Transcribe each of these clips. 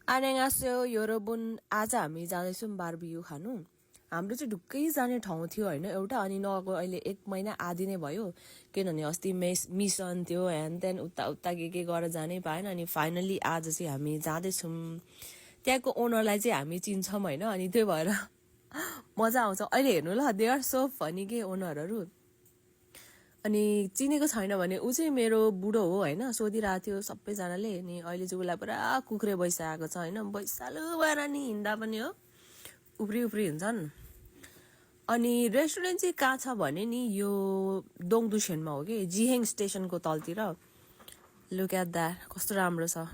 안녕하세요 여러분. आज हामी जाँदैछौँ बारबिक्यू खानु. हाम्रो चाहिँ ढुक्कै जाने ठाउँ थियो हैन एउटा अनि नगएको अहिले 1 महिना आधी नै भयो किनभने अस्ति मिसन थियो एन्ड देन उता के गरेर जानै पाएन अनि फाइनली आज चाहिँ हामी जाँदै छौँ. त्यहाँको ओनरलाई चाहिँ हामी चिन्छौँ हैन अनि त्यही भएर मजा आउँछ. अहिले हेर्नु ल दे आर सो फनी के ओनरहरु. अनि चिनेको छैन भने उ चाहिँ मेरो बुढो हो हैन सोधिरहेको थियो सबैजनाले अनि अहिले चाहिँ उलाई पुरा कुक्रे भइसकेको छ हैन भइसालु भएर नि हिँड्दा पनि हो उफ्री हुन्छन्. अनि रेस्टुरेन्ट चाहिँ कहाँ छ भने नि यो दोङदुशेनमा हो के जिहेङ स्टेसनको तलतिर. लुक एट दैट कस्तो राम्रो छ.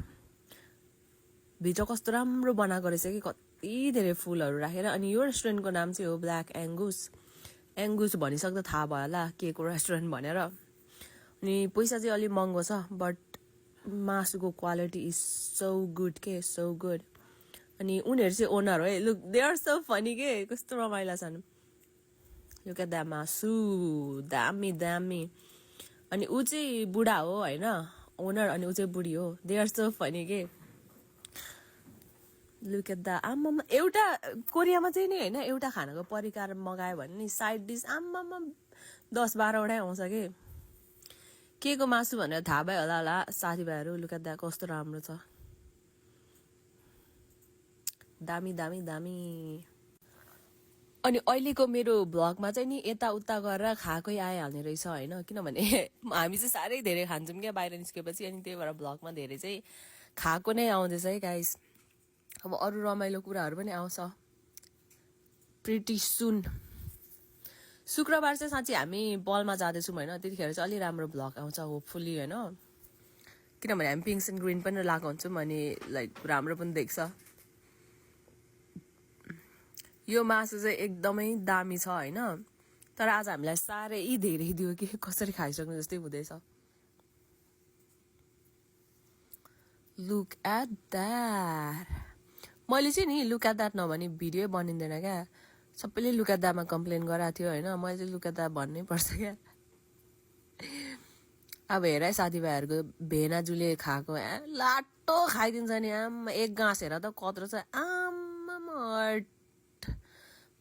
भित्र कस्तो राम्रो बनाएको रहेछ कि कति धेरै फुलहरु राखेर. अनि यो रेस्टुरेन्टको नाम चाहिँ हो ब्ल्याक एङ्गुस. एङ्गुस भनिसक्दा थाहा भयो होला के को रेस्टुरेन्ट भनेर. अनि पैसा चाहिँ अलि महँगो छ बट मासुको क्वालिटी इज सो गुड के सो गुड. अनि उनीहरु चाहिँ ओनर हो है. Look they are so funny के कस्तो रमाइला छन्. लुक एट दैट मासु दामी. अनि उ चाहिँ बुढा हो हैन ओनर अनि उ चाहिँ बुढी हो. दे आर सो फनी के. लुक एट द आम्मामा एउटा कोरियामा चाहिँ नि हैन एउटा खानाको परिकार मगायो भने नि साइड डिश आम्मामा 10-12 वटै आउँछ के को मासु भनेर थाहा भयो होला साथीभाइहरु. लुक एट द कस्तो राम्रो छ. दामी. अनि अहिलेको मेरो भ्लगमा चाहिँ नि यता उता गरेर खाकै आइहाल्ने रहेछ हैन किनभने हामी चाहिँ सारै धेरै खान्छौँ के बाहिर निस्केपछि अनि त्यही भएर भ्लगमा धेरै चाहिँ खाएको नै आउँदैछ है गाइस. अब अरु रमाइलो कुराहरु पनि आउँछ प्रिटी सुन. शुक्रबार चाहिँ साँच्चै हामी बलमा जाँदैछौँ हैन त्यतिखेर चाहिँ अलि राम्रो भ्लग आउँछ होपफुली हैन किनभने हामी पिङ्क्स एन्ड ग्रीन पनि लगाएको हुन्छौँ अनि लाइक राम्रो पनि देख्छ. यो मासु चाहिँ एकदमै दामी छ हैन तर आज हामीलाई सारै धेरै दियो कि कसरी खाइसक्नु जस्तै हुँदैछ. Look at that. मैले चाहिँ नि लुक एट दैट नभनी भिडियो बनिँदैन क्या. सबैले लुक एट दैटमा कम्प्लेन गराएको थियो हैन मैले चाहिँ लुक एट दैट भन्नै पर्छ क्या. अब हेर है साथीभाइहरुको भेनाजुले खाएको लाटो खाइदिन्छ नि आम्मा एक गाँस हेर त कत्रो छ आम्मा.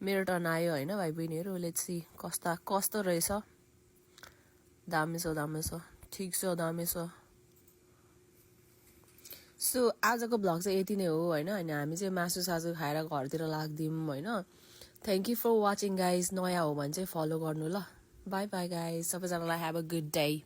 मेरो टर्न आयो हैन भाइ बहिनीहरु. लेट्स सी कस्तो रहेछ. दामी छ ठीक छ दामी छ. सो आजको भ्लग चाहिँ यति नै हो हैन अनि हामी चाहिँ मासु सासु खाएर घरतिर लाग्दियौं हैन. Thank you for watching guys. नयाँ हो भने चाहिँ फलो गर्नु ल. Bye bye guys. सबैजनालाई ह्याभ अ गुड डे.